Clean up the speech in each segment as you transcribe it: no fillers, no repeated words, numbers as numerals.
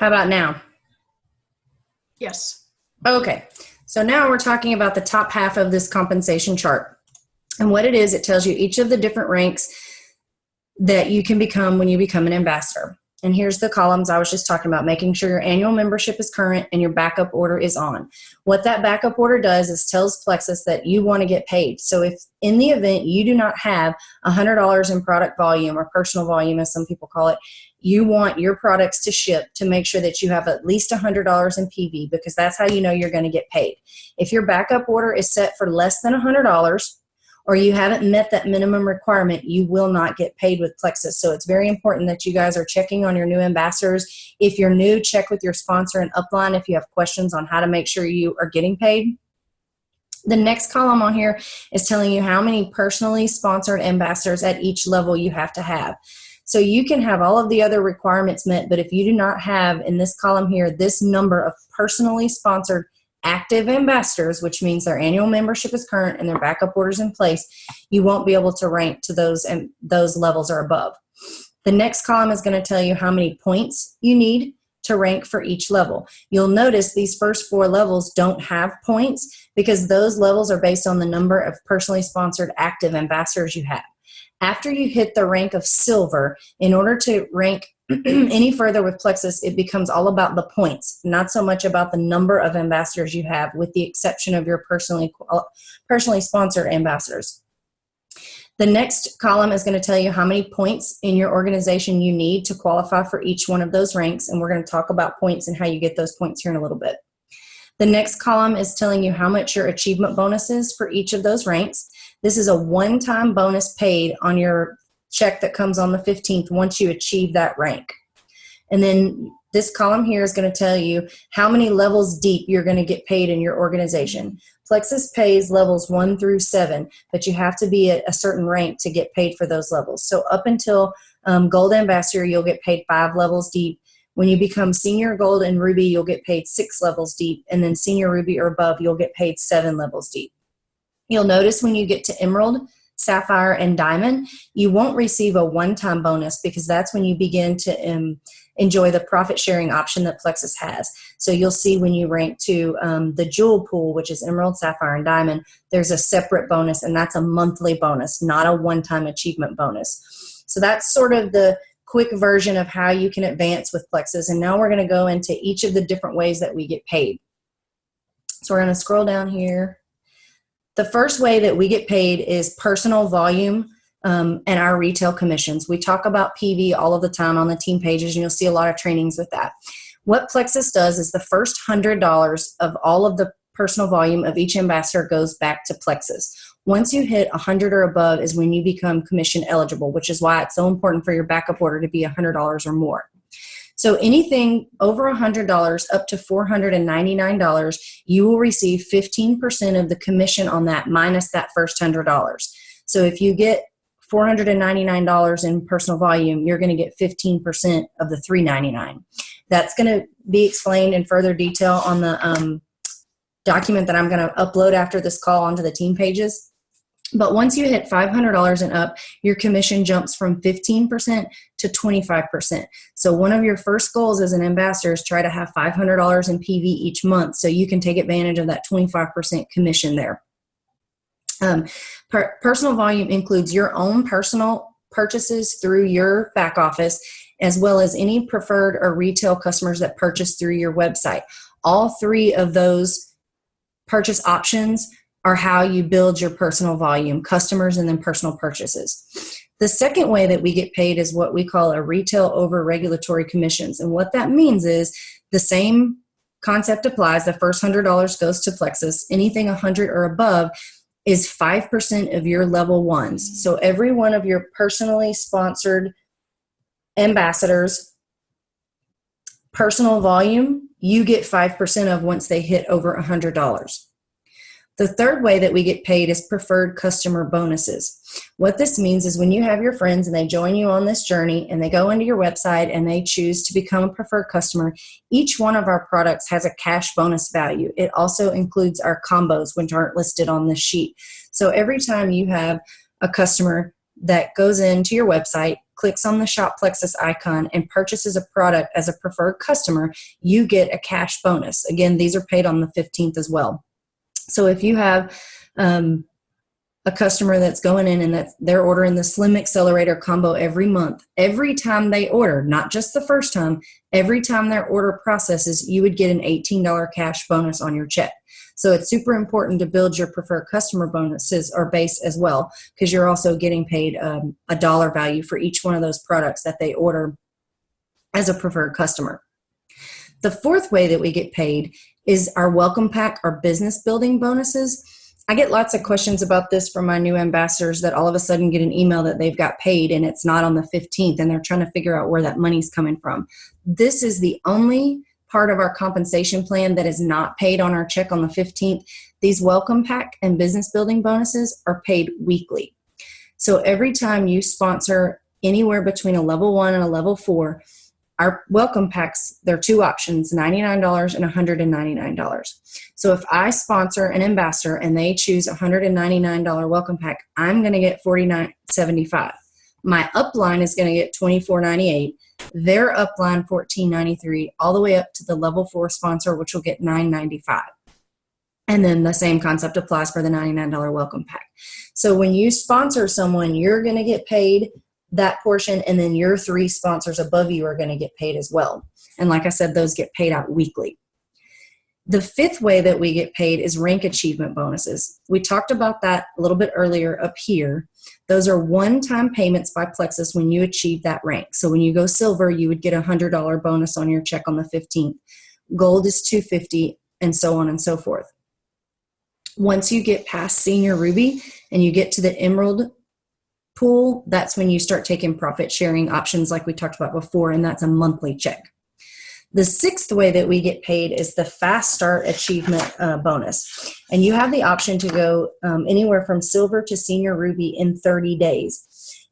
How about now? Yes. Okay, so now we're talking about the top half of this compensation chart. And what it is, it tells you each of the different ranks that you can become when you become an ambassador. And here's the columns I was just talking about, making sure your annual membership is current and your backup order is on. What that backup order does is tells Plexus that you want to get paid. So if in the event you do not have $100 in product volume or personal volume, as some people call it, you want your products to ship to make sure that you have at least $100 in PV, because that's how you know you're going to get paid. If your backup order is set for less than $100, or you haven't met that minimum requirement, you will not get paid with Plexus. So it's very important that you guys are checking on your new ambassadors. If you're new, check with your sponsor and upline if you have questions on how to make sure you are getting paid. The next column on here is telling you how many personally sponsored ambassadors at each level you have to have. So you can have all of the other requirements met, but if you do not have in this column here this number of personally sponsored active ambassadors, which means their annual membership is current and their backup orders in place, you won't be able to rank to those levels or above. The next column is going to tell you how many points you need to rank for each level. You'll notice these first 4 levels don't have points because those levels are based on the number of personally sponsored active ambassadors you have. After you hit the rank of silver, in order to rank any further with Plexus, it becomes all about the points, not so much about the number of ambassadors you have, with the exception of your personally sponsored ambassadors. The next column is going to tell you how many points in your organization you need to qualify for each one of those ranks, and we're going to talk about points and how you get those points here in a little bit. The next column is telling you how much your achievement bonus is for each of those ranks. This is a one-time bonus paid on your check that comes on the 15th once you achieve that rank. And then this column here is going to tell you how many levels deep you're going to get paid in your organization. Plexus pays levels 1 through 7, but you have to be at a certain rank to get paid for those levels. So up until Gold Ambassador, you'll get paid 5 levels deep. When you become Senior Gold and Ruby, you'll get paid 6 levels deep. And then Senior Ruby or above, you'll get paid 7 levels deep. You'll notice when you get to Emerald, Sapphire, and Diamond, you won't receive a one-time bonus because that's when you begin to enjoy the profit sharing option that Plexus has. So you'll see when you rank to the Jewel Pool, which is Emerald, Sapphire, and Diamond, there's a separate bonus, and that's a monthly bonus, not a one-time achievement bonus. So that's sort of the quick version of how you can advance with Plexus. And now we're going to go into each of the different ways that we get paid. So we're going to scroll down here. The first way that we get paid is personal volume and our retail commissions. We talk about PV all of the time on the team pages, and you'll see a lot of trainings with that. What Plexus does is the first $100 of all of the personal volume of each ambassador goes back to Plexus. Once you hit 100 or above is when you become commission eligible, which is why it's so important for your backup order to be $100 or more. So anything over $100 up to $499, you will receive 15% of the commission on that minus that first $100. So if you get $499 in personal volume, you're going to get 15% of the $399. That's going to be explained in further detail on the document that I'm going to upload after this call onto the team pages. But once you hit $500 and up, your commission jumps from 15% to 25%. So one of your first goals as an ambassador is try to have $500 in PV each month so you can take advantage of that 25% commission there. Personal volume includes your own personal purchases through your back office, as well as any preferred or retail customers that purchase through your website. All 3 of those purchase options are how you build your personal volume, customers and then personal purchases. The second way that we get paid is what we call a retail over regulatory commissions. And what that means is the same concept applies. The first $100 goes to Plexus. Anything 100 or above is 5% of your level 1s. So every one of your personally sponsored ambassadors' personal volume, you get 5% of once they hit over $100. The third way that we get paid is preferred customer bonuses. What this means is when you have your friends and they join you on this journey and they go into your website and they choose to become a preferred customer, each one of our products has a cash bonus value. It also includes our combos, which aren't listed on this sheet. So every time you have a customer that goes into your website, clicks on the Shop Plexus icon and purchases a product as a preferred customer, you get a cash bonus. Again, these are paid on the 15th as well. So if you have a customer that's going in and they're ordering the Slim Accelerator combo every month, every time they order, not just the first time, every time their order processes, you would get an $18 cash bonus on your check. So it's super important to build your preferred customer bonuses or base as well, because you're also getting paid a dollar value for each one of those products that they order as a preferred customer. The fourth way that we get paid is our welcome pack, our business building bonuses. I get lots of questions about this from my new ambassadors that all of a sudden get an email that they've got paid and it's not on the 15th and they're trying to figure out where that money's coming from. This is the only part of our compensation plan that is not paid on our check on the 15th. These welcome pack and business building bonuses are paid weekly. So every time you sponsor anywhere between a level 1 and a level 4, our welcome packs, there are two options, $99 and $199. So if I sponsor an ambassador and they choose a $199 welcome pack, I'm going to get $49.75. My upline is going to get $24.98. Their upline $14.93, all the way up to the level 4 sponsor, which will get $9.95. And then the same concept applies for the $99 welcome pack. So when you sponsor someone, you're going to get paid that portion, and then your 3 sponsors above you are going to get paid as well. And like I said, those get paid out weekly. The fifth way that we get paid is rank achievement bonuses. We talked about that a little bit earlier up here. Those are one-time payments by Plexus when you achieve that rank. So when you go silver, you would get a $100 bonus on your check on the 15th. Gold is $250, and so on and so forth. Once you get past senior ruby and you get to the emerald pool, that's when you start taking profit sharing options like we talked about before, and that's a monthly check. The sixth way that we get paid is the Fast Start Achievement bonus. And you have the option to go anywhere from silver to senior ruby in 30 days.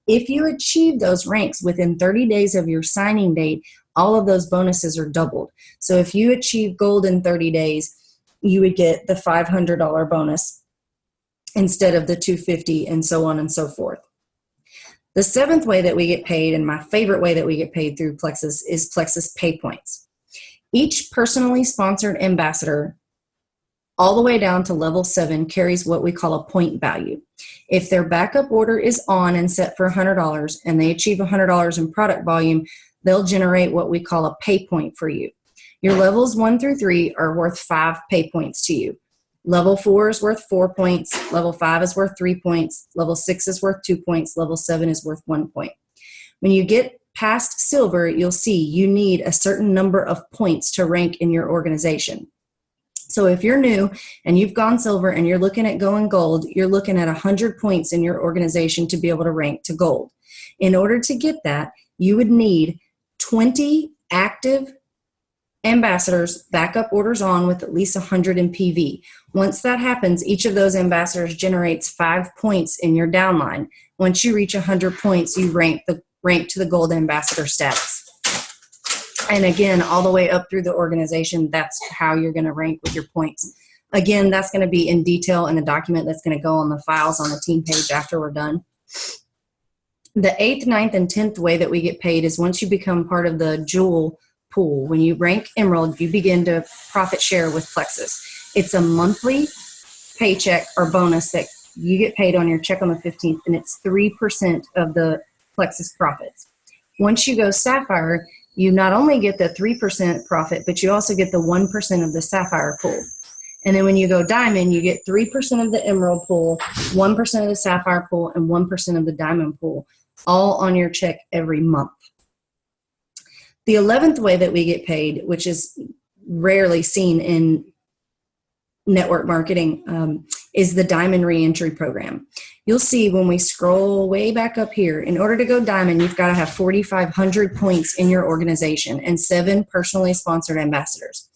If you achieve those ranks within 30 days of your signing date, all of those bonuses are doubled. So if you achieve gold in 30 days, you would get the $500 bonus instead of the $250, and so on and so forth. The seventh way that we get paid, and my favorite way that we get paid through Plexus, is Plexus Pay Points. Each personally sponsored ambassador, all the way down to level 7, carries what we call a point value. If their backup order is on and set for $100 and they achieve $100 in product volume, they'll generate what we call a pay point for you. Your levels 1 through 3 are worth 5 pay points to you. Level 4 is worth 4 points. Level 5 is worth 3 points. Level 6 is worth 2 points. Level 7 is worth 1 point. When you get past silver, you'll see you need a certain number of points to rank in your organization. So if you're new and you've gone silver and you're looking at going gold, you're looking at 100 points in your organization to be able to rank to gold. In order to get that, you would need 20 active ambassadors, backup orders on with at least 100 in PV. Once that happens, each of those ambassadors generates 5 points in your downline. Once you reach 100 points, you rank to the gold ambassador status. And again, all the way up through the organization, that's how you're going to rank with your points. Again, that's going to be in detail in a document that's going to go on the files on the team page after we're done. The 8th, 9th, and 10th way that we get paid is once you become part of the jewel pool. When you rank emerald, you begin to profit share with Plexus. It's a monthly paycheck or bonus that you get paid on your check on the 15th, and it's 3% of the Plexus profits. Once you go sapphire, you not only get the 3% profit, but you also get the 1% of the sapphire pool. And then when you go diamond, you get 3% of the emerald pool, 1% of the sapphire pool, and 1% of the diamond pool, all on your check every month. The 11th way that we get paid, which is rarely seen in network marketing, is the Diamond Reentry Program. You'll see when we scroll way back up here, in order to go diamond, you've got to have 4,500 points in your organization and 7 personally sponsored ambassadors.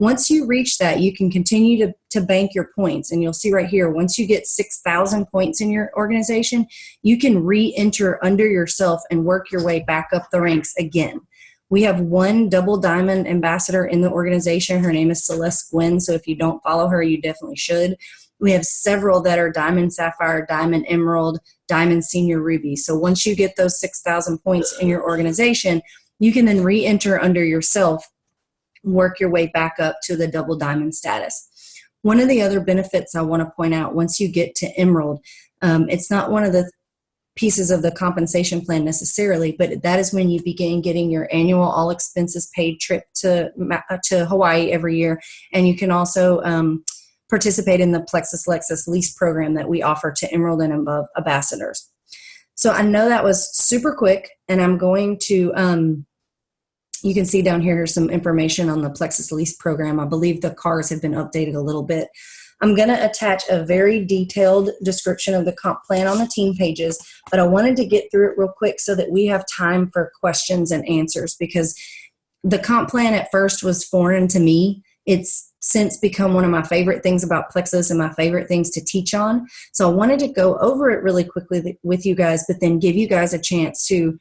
Once you reach that, you can continue to bank your points. And you'll see right here, once you get 6,000 points in your organization, you can re-enter under yourself and work your way back up the ranks again. We have 1 double diamond ambassador in the organization. Her name is Celeste Gwynn. So if you don't follow her, you definitely should. We have several that are Diamond Sapphire, Diamond Emerald, Diamond Senior Ruby. So once you get those 6,000 points in your organization, you can then re-enter under yourself, work your way back up to the double diamond status. One of the other benefits I want to point out, once you get to Emerald, it's not one of the pieces of the compensation plan necessarily, but that is when you begin getting your annual all expenses paid trip to Hawaii every year. And you can also participate in the Plexus Lexus lease program that we offer to Emerald and above ambassadors. So I know that was super quick, and I'm going to, you can see down here some information on the Plexus lease program. I believe the cars have been updated a little bit. I'm going to attach a very detailed description of the comp plan on the team pages, but I wanted to get through it real quick so that we have time for questions and answers, because the comp plan at first was foreign to me. It's since become one of my favorite things about Plexus and my favorite things to teach on. So I wanted to go over it really quickly with you guys, but then give you guys a chance to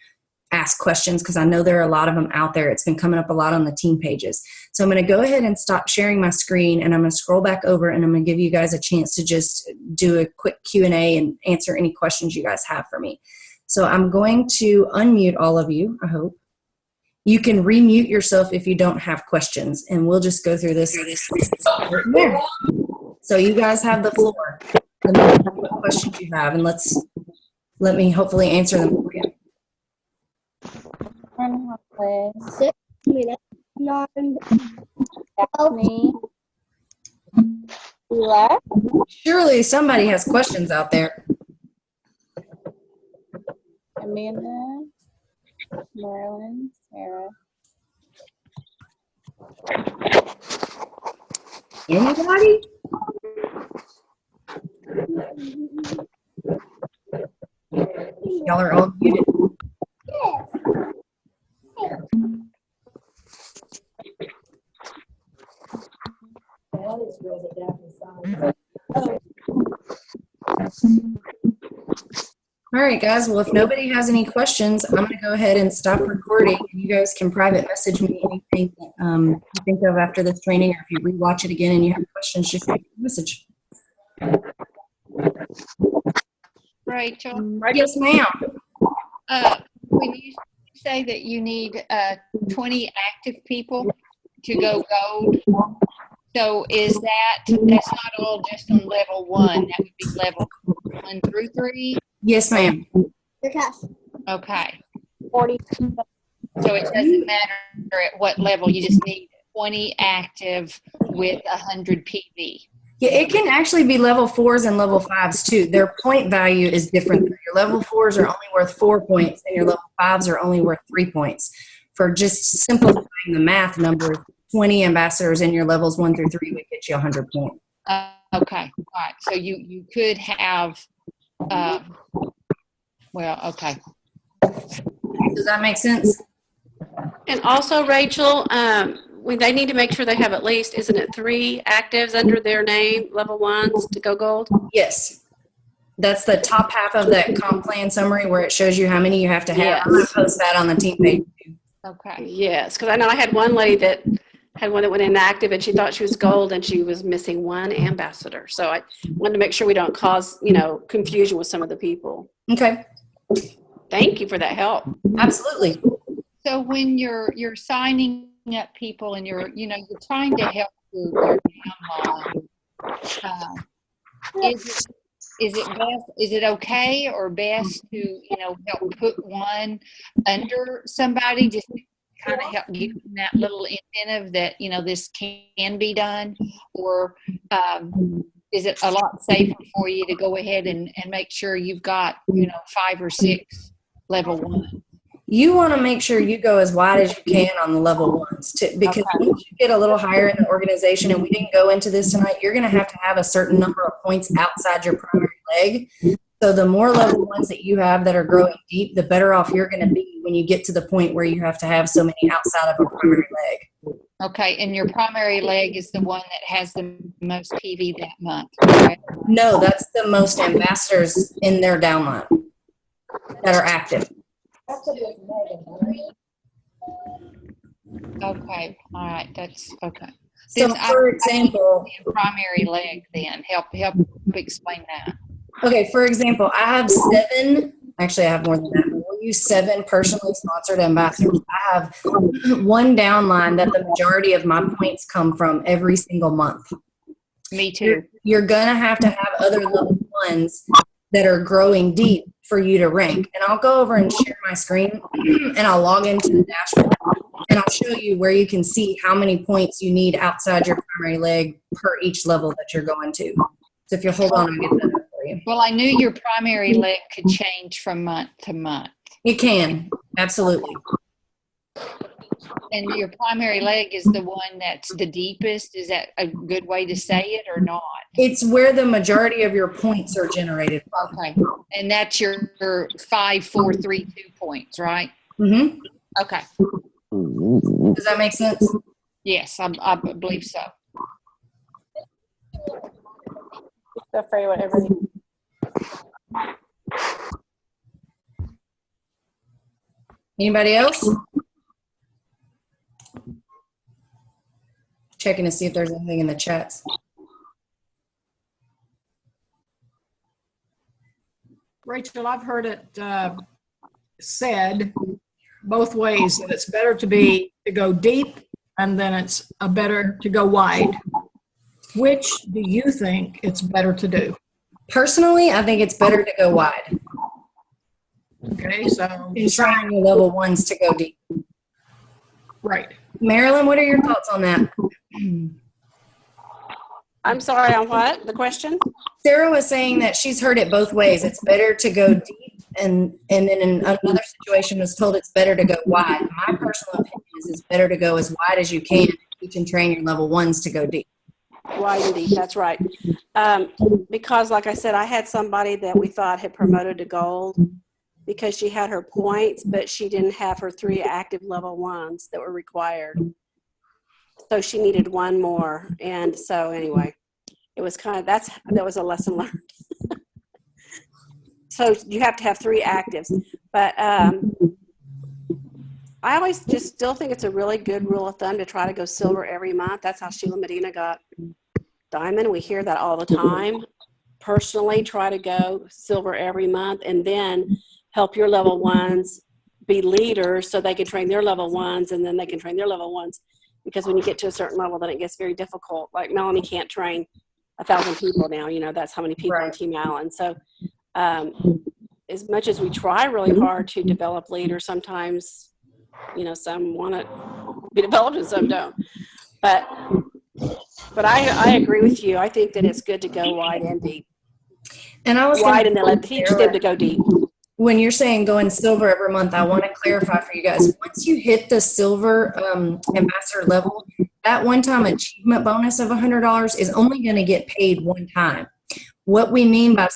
ask questions, because I know there are a lot of them out there. It's been coming up a lot on the team pages. So I'm going to go ahead and stop sharing my screen, and I'm going to scroll back over, and I'm going to give you guys a chance to just do a quick Q&A and answer any questions you guys have for me. So I'm going to unmute all of you, I hope. You can remute yourself if you don't have questions, and we'll just go through this. Yeah. So you guys have the floor. Let me know what questions you have, and let me hopefully answer them for you. 6 minutes, 9, 11. Surely somebody has questions out there. Amanda, Marilyn, Sarah. Anybody? Y'all are all muted. All right, guys. Well, if nobody has any questions, I'm going to go ahead and stop recording. You guys can private message me anything that you think of after this training, or if you rewatch it again and you have questions, just shoot me a message. Rachel, Yes, ma'am. when you say that you need 20 active people to go gold, so that's not all just on level 1, that would be level 1 through 3? Yes, ma'am. Your cash. Okay. 40. So it doesn't matter at what level, you just need 20 active with 100 PV. Yeah, it can actually be level 4s and level 5s too. Their point value is different. Your level 4s are only worth 4 points, and your level 5s are only worth 3 points. For just simplifying the math numbers, 20 ambassadors in your levels 1 through 3 would get you 100 points. Okay. All right. So you could have, well, okay. Does that make sense? And also, Rachel, they need to make sure they have at least, isn't it 3 actives under their name, level 1s to go gold? Yes. That's the top half of that comp plan summary where it shows you how many you have to have. Yes. I'm going to post that on the team page. Okay. Yes, because I know I had one lady that had one that went inactive, and she thought she was gold, and she was missing 1 ambassador. So I wanted to make sure we don't cause, confusion with some of the people. Okay. Thank you for that help. Absolutely. So when you're signing up people and you're trying to help your downline, is it okay or best to help put one under somebody just to kind of help give them that little incentive that this can be done, or is it a lot safer for you to go ahead and make sure you've got 5 or 6 level 1? You want to make sure you go as wide as you can on the level 1s because once you get a little higher in the organization, and we didn't go into this tonight, you're going to have a certain number of points outside your primary leg. So the more level 1s that you have that are growing deep, the better off you're going to be when you get to the point where you have to have so many outside of a primary leg. Okay, and your primary leg is the one that has the most PV that month, correct? No, that's the most ambassadors in their downline that are active. Okay, all right, that's okay. So, for example, primary leg then help explain that. okay, for example, I have 7, actually I have more than that, but we'll use 7 personally sponsored ambassadors. I have one downline that the majority of my points come from every single month. Me too. You're going to have other level ones that are growing deep for you to rank. And I'll go over and share my screen and I'll log into the dashboard and I'll show you where you can see how many points you need outside your primary leg per each level that you're going to. So if you hold on, I'll get that up for you. Well, I knew your primary leg could change from month to month. It can, absolutely. And your primary leg is the one that's the deepest. Is that a good way to say it or not? It's where the majority of your points are generated from. Okay. And that's your 5, 4, 3, 2 points, right? Mm-hmm. Okay. Does that make sense? Yes, I believe so. Feel free, whatever. Anybody else? Checking to see if there's anything in the chats. Rachel, I've heard it said both ways, that it's better to go deep and then it's better to go wide. Which do you think it's better to do? Personally, I think it's better to go wide. Okay, so And trying your level ones to go deep. right. Marilyn, what are your thoughts on that? I'm sorry, on what? The question? Sarah was saying that she's heard it both ways. It's better to go deep, and then in another situation was told it's better to go wide. My personal opinion is it's better to go as wide as you can to teach and train your level ones to go deep. Wide and deep, that's right. Because like I said, I had somebody that we thought had promoted to gold because she had her points, but she didn't have her 3 active level 1s that were required. So she needed 1 more. And so anyway, it was kind of, that was a lesson learned. So you have to have 3 actives. But I always just still think it's a really good rule of thumb to try to go silver every month. That's how Sheila Medina got diamond. We hear that all the time. Personally, try to go silver every month and then help your level 1s be leaders so they can train their level 1s and then they can train their level 1s. Because when you get to a certain level, then it gets very difficult. Like Melanie can't train 1,000 people now. You know, that's how many people on Team Allen. So as much as we try really hard to develop leaders, sometimes, you know, some want to be developed and some don't. But I agree with you. I think that it's good to go wide and deep. And I was Wide and then teach them to go deep. When you're saying going silver every month, I want to clarify for you guys. Once you hit the silver ambassador level, that one-time achievement bonus of $100 is only going to get paid one time. What we mean by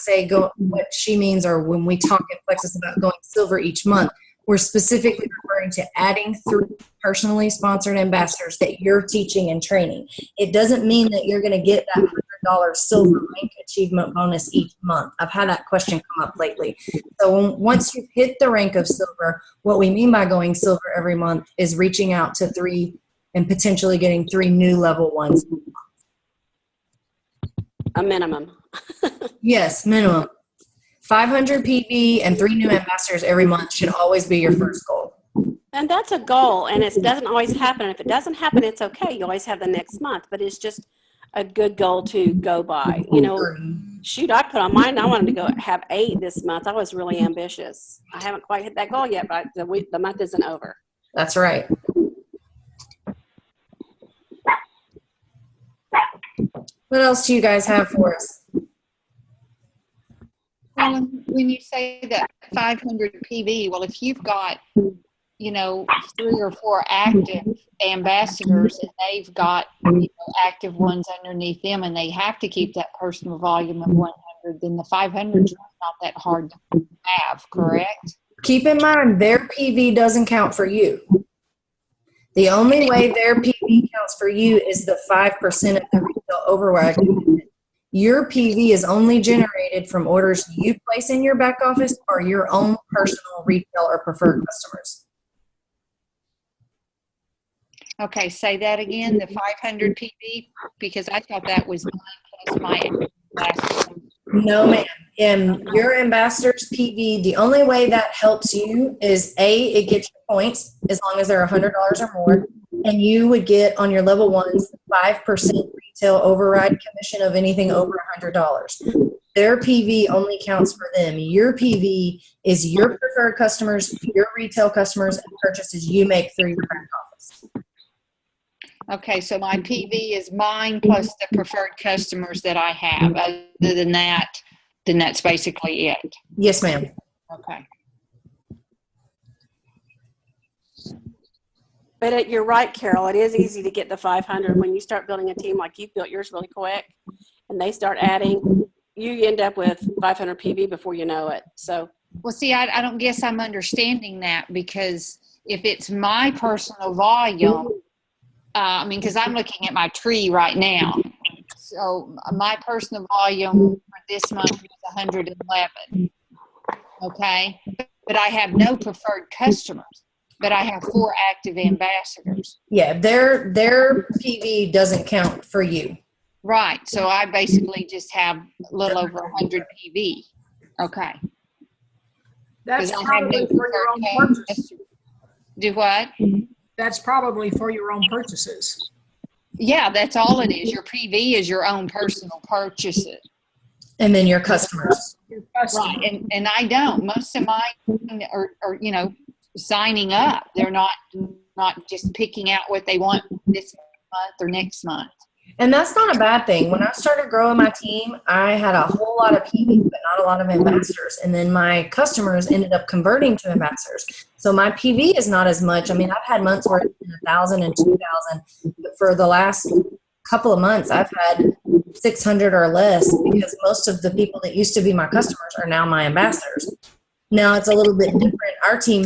what she means, or when we talk at Plexus about going silver each month, we're specifically referring to adding 3 personally sponsored ambassadors that you're teaching and training. It doesn't mean that you're going to get that $100 silver rank achievement bonus each month. I've had that question come up lately. So once you've hit the rank of silver, what we mean by going silver every month is reaching out to 3 and potentially getting 3 new level 1s. A minimum. Yes, minimum. 500 PV and 3 new ambassadors every month should always be your first goal. And that's a goal, and it doesn't always happen. If it doesn't happen, it's okay. You always have the next month, but it's just a good goal to go by. You know, shoot, I put on mine, I wanted to go have 8 this month. I was really ambitious. I haven't quite hit that goal yet, but the month isn't over. That's right. What else do you guys have for us? Well, when you say that 500 PV, well, if you've got, you know, 3 or 4 active ambassadors and they've got, you know, active ones underneath them and they have to keep that personal volume of 100, then the 500 is not that hard to have, correct? Keep in mind, their PV doesn't count for you. The only way their PV counts for you is the 5% of the retail override. Your PV is only generated from orders you place in your back office or your own personal retail or preferred customers. Okay, say that again, the 500 PV, because I thought that was mine plus my last one. No, ma'am. Your ambassador's PV, the only way that helps you is A, it gets you points as long as they're $100 or more. And you would get on your level ones 5% retail override commission of anything over $100. Their PV only counts for them. Your PV is your preferred customers, your retail customers, and purchases you make through your back office. Okay, so my PV is mine plus the preferred customers that I have. Other than that, then that's basically it. Yes, ma'am. Okay. But you're right, Carol. It is easy to get the 500 when you start building a team like you built yours really quick, and they start adding. You end up with 500 PV before you know it. So, Well, see, I don't guess I'm understanding that, because if it's my personal volume, I mean, because I'm looking at my tree right now. So my personal volume for this month is 111. Okay. But I have no preferred customers, but I have 4 active ambassadors. Yeah, their PV doesn't count for you. Right. So I basically just have a little over 100 PV. Okay. That's 'Cause I have probably no for your own preferred purchases. customers. Do what? That's probably for your own purchases. Yeah, that's all it is. Your PV is your own personal purchases. And then your customers. Your customer. Right. And I don't. Most of mine are signing up. They're not just picking out what they want this month or next month. And that's not a bad thing. When I started growing my team, I had a whole lot of PV, but not a lot of ambassadors. And then my customers ended up converting to ambassadors. So my PV is not as much. I mean, I've had months where it's been 1,000 and 2,000, but for the last couple of months, I've had 600 or less, because most of the people that used to be my customers are now my ambassadors. Now it's a little bit different. Our team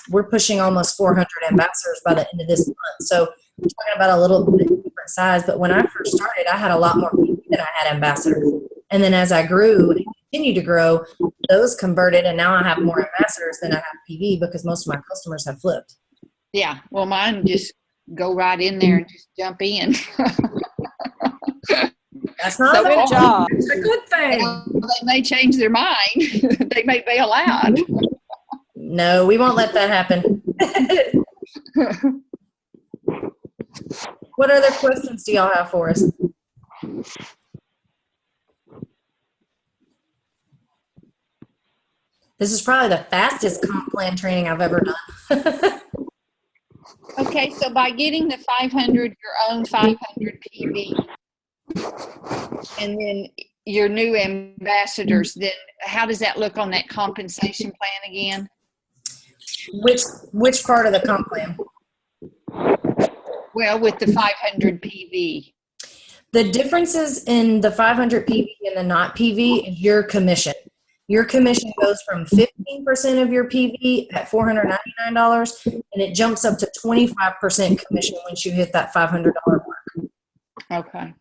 we're pushing almost 400 ambassadors by the end of this month. So we're talking about a little bit different size. But when I first started, I had a lot more people than I had ambassadors. And then as I grew and continue to grow, those converted, and now I have more ambassadors than I have PV, because most of my customers have flipped. Yeah. Well, mine just go right in there and just jump in. That's not so bad. good job. It's a good thing. They may change their mind. They may bail out. No, we won't let that happen. What other questions do y'all have for us? This is probably the fastest comp plan training I've ever done. Okay, so by getting the 500, your own 500 PV, and then your new ambassadors, then how does that look on that compensation plan again? Which part of the comp plan? Well, with the 500 PV. The differences in the 500 PV and the not PV is your commission. Your commission goes from 15% of your PV at $499, and it jumps up to 25% commission once you hit that $500 mark. Okay.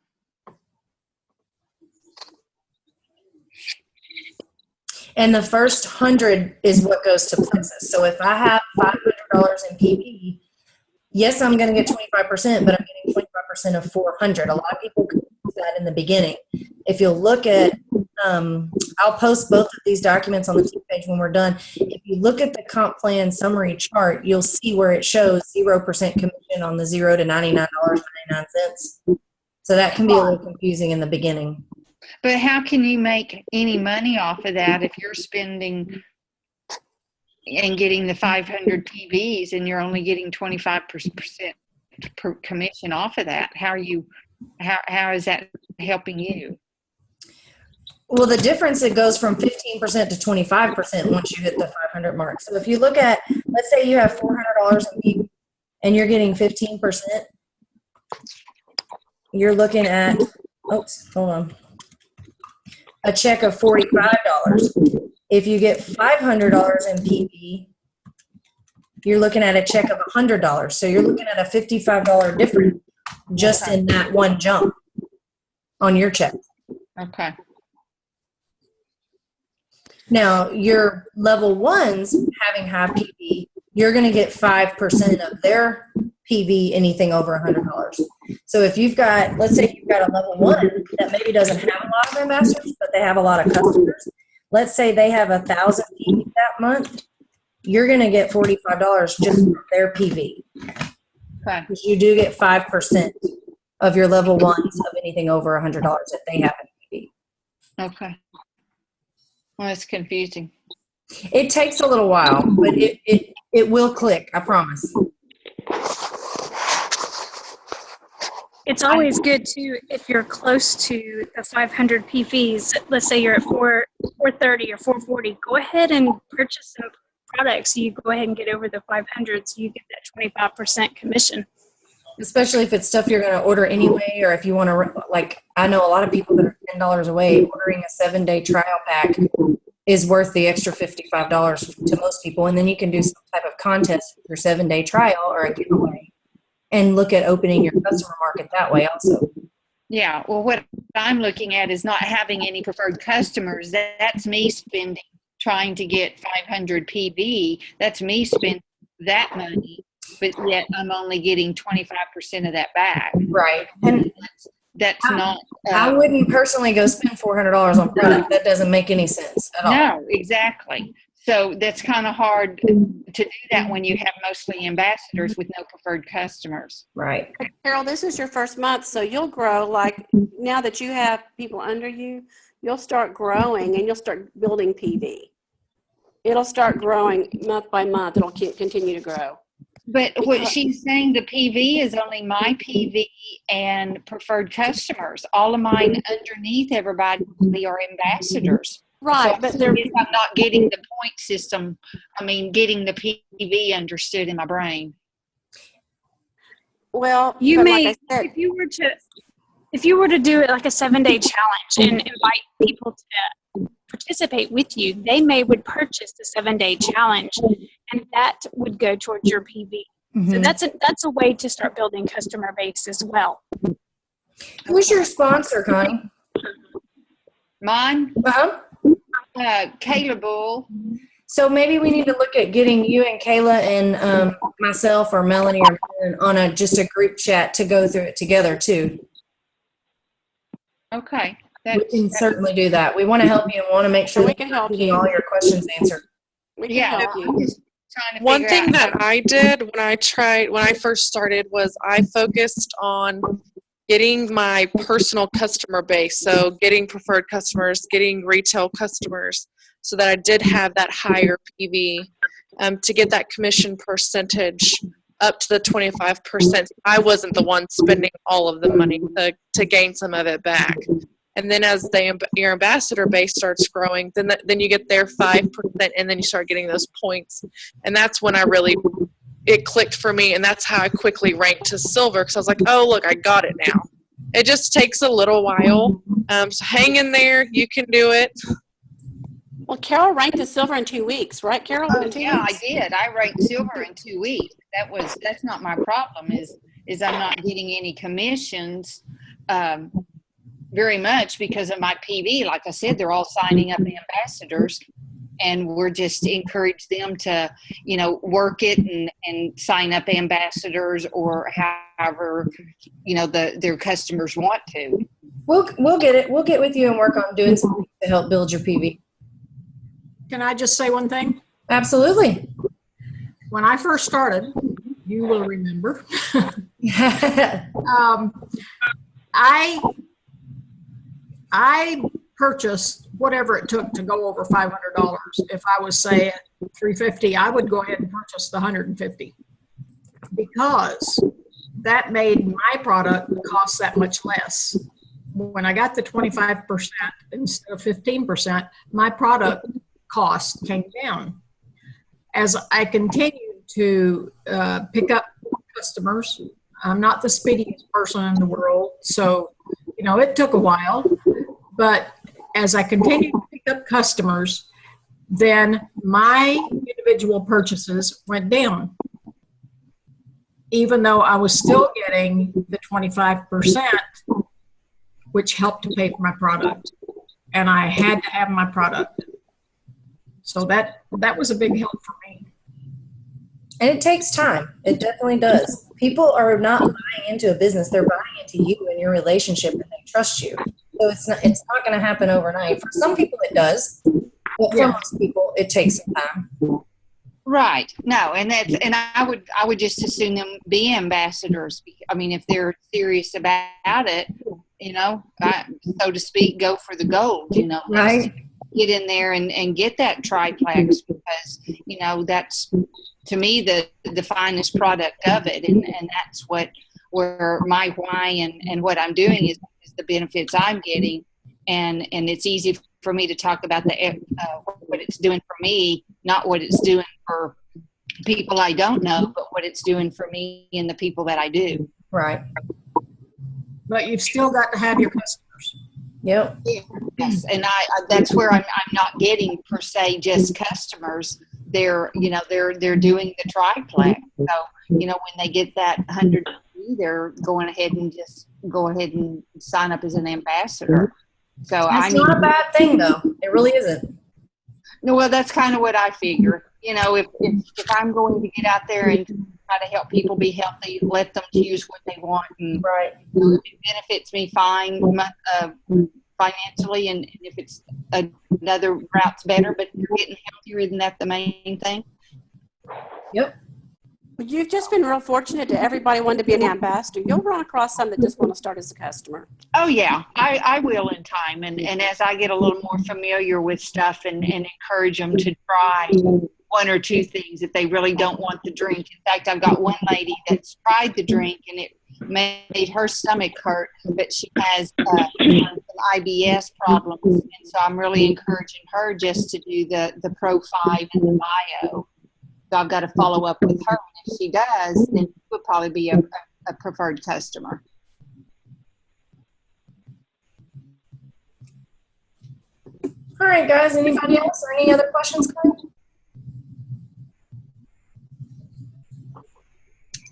And the first 100 is what goes to Plexus. So if I have $500 in PV, yes, I'm going to get 25%, but I'm getting 25% of 400. A lot of people confuse that in the beginning. If you'll look at, I'll post both of these documents on the team page when we're done. If you look at the comp plan summary chart, you'll see where it shows 0% commission on the $0 to $99.99. So that can be a little confusing in the beginning. But how can you make any money off of that if you're spending and getting the 500 PVs and you're only getting 25% per commission off of that? How is that helping you? Well, the difference, it goes from 15% to 25% once you hit the 500 mark. So if you look at, let's say you have $400 in PV and you're getting 15%, you're looking at, oops, hold on, a check of $45. If you get $500 in PV, you're looking at a check of $100. So you're looking at a $55 difference just in that one jump on your check. Okay. Now, your level ones having high PV, you're going to get 5% of their PV anything over $100. So if you've got, let's say you've got a level 1 that maybe doesn't have a lot of ambassadors, but they have a lot of customers. Let's say they have 1,000 PV that month. You're going to get $45 just from their PV. Okay. Because you do get 5% of your level 1s of anything over $100 if they have a PV. Okay. Well, that's confusing. It takes a little while, but it will click, I promise. It's always good to, if you're close to the 500 PVs, let's say you're at 430 or 440, go ahead and purchase some products. So you go ahead and get over the 500, so you get that 25% commission. Especially if it's stuff you're going to order anyway, or if you want to, like, I know a lot of people that are $10 away. Ordering a 7-day trial pack is worth the extra $55 to most people. And then you can do some type of contest with your 7-day trial or a giveaway and look at opening your customer market that way also. Yeah. Well, what I'm looking at is not having any preferred customers. That's me spending, trying to get 500 PV. That's me spending that money, but yet I'm only getting 25% of that back. Right. And That's not. I wouldn't personally go spend $400 on product. That doesn't make any sense at all. No, exactly. So that's kind of hard to do that when you have mostly ambassadors with no preferred customers. Right. Carol, this is your first month, so you'll grow. Like now that you have people under you, you'll start growing and you'll start building PV. It'll start growing month by month. It'll continue to grow. But what she's saying, the PV is only my PV and preferred customers. All of mine underneath everybody are ambassadors. Right, So but I'm not getting the point system. I mean, getting the PV understood in my brain. well, You but may, like I said, if you were to do it like a 7-day challenge and invite people to participate with you, they would purchase the 7-day challenge, and that would go towards your PV. So that's a way to start building customer base as well. Who's your sponsor, Connie? Mine, Uh-huh. Kayla Bull. So maybe we need to look at getting you and Kayla and myself or Melanie or on just a group chat to go through it together too. Okay. We can certainly do that. We want to help you and want to make sure We that can you're help getting you. all your questions answered. we can Yeah. help I'm you. just trying to One figure thing out that I did when I first started was I focused on getting my personal customer base. So getting preferred customers, getting retail customers, so that I did have that higher PV to get that commission percentage up to the 25%. I wasn't the one spending all of the money to gain some of it back. And then as your ambassador base starts growing, then you get their 5%, and then you start getting those points. And that's when it clicked for me, and that's how I quickly ranked to silver, because I was like, oh, look, I got it now. It just takes a little while. So hang in there. You can do it. Well, Carol ranked as silver in 2 weeks, right, Carol? In 2 Yeah, weeks? I did. I ranked silver in 2 weeks. That's not my problem. Is I'm not getting any commissions very much because of my PV. Like I said, they're all signing up ambassadors, and we're just encourage them to, work it and sign up ambassadors or however, their customers want to. We'll get it. We'll get with you and work on doing something to help build your PV. Can I just say one thing? Absolutely. When I first started, you will remember, I purchased whatever it took to go over $500. If I was, say, at $350, I would go ahead and purchase the $150 because that made my product cost that much less. When I got the 25% instead of 15%, my product cost came down. As I continued to pick up customers, I'm not the speediest person in the world, so it took a while. But as I continued to pick up customers, then my individual purchases went down, even though I was still getting the 25%, which helped to pay for my product. And I had to have my product. So that was a big help for me. And it takes time. It definitely does. People are not buying into a business; they're buying into you and your relationship, and they trust you. So it's not going to happen overnight. For some people, it does, but for Yeah. most people, it takes some time. Right. No, and I would just assume them be ambassadors. I mean, if they're serious about it, so to speak, go for the gold, Right. get in there and get that triplex, because, that's, to me, the finest product of it. And that's where my why and what I'm doing is the benefits I'm getting. And it's easy for me to talk about what it's doing for me, not what it's doing for people I don't know, but what it's doing for me and the people that I do. Right. But you've still got to have your customers. Yep. Yes, and that's where I'm not getting per se just customers. They're doing the triplex. So, when they get that 100, they're going ahead and sign up as an ambassador. So That's not a bad thing, though. It really isn't. No, well, that's kind of what I figure. If I'm going to get out there and try to help people be healthy, let them choose what they want, and Right. it benefits me fine financially, and if it's another route's better, but you're getting healthier, isn't that the main thing? Yep. Well, you've just been real fortunate to everybody wanting to be an ambassador. You'll run across some that just want to start as a customer. Oh yeah, I will in time, and as I get a little more familiar with stuff and encourage them to try one or two things if they really don't want the drink. In fact, I've got one lady that's tried the drink and it made her stomach hurt, but she has some IBS problems, and so I'm really encouraging her just to do the Pro 5 and the Bio. So I've got to follow up with her, and if she does, then she would probably be a preferred customer. All right, guys. Anybody else or any other questions?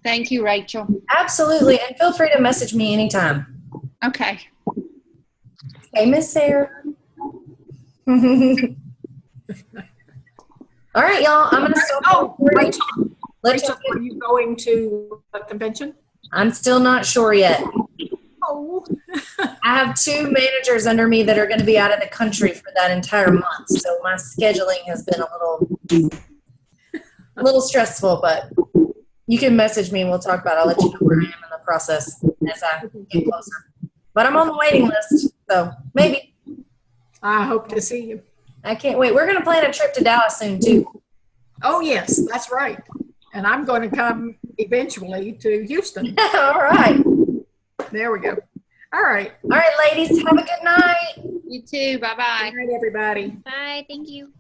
Thank you, Rachel. Absolutely. And feel free to message me anytime. Okay. Hey, Miss Sarah. All right, y'all. I'm going to stop. Oh, Rachel, Let's are you going to a convention? I'm still not sure yet. Oh. I have 2 managers under me that are going to be out of the country for that entire month. So my scheduling has been a little stressful, but you can message me and we'll talk about it. I'll let you know where I am in the process as I get closer. But I'm on the waiting list, so maybe. I hope to see you. I can't wait. We're going to plan a trip to Dallas soon, too. Oh, yes, that's right. And I'm going to come eventually to Houston. All right. There we go. All right. All right, ladies. Have a good night. You too. Bye-bye. Good night, everybody. Bye. Thank you.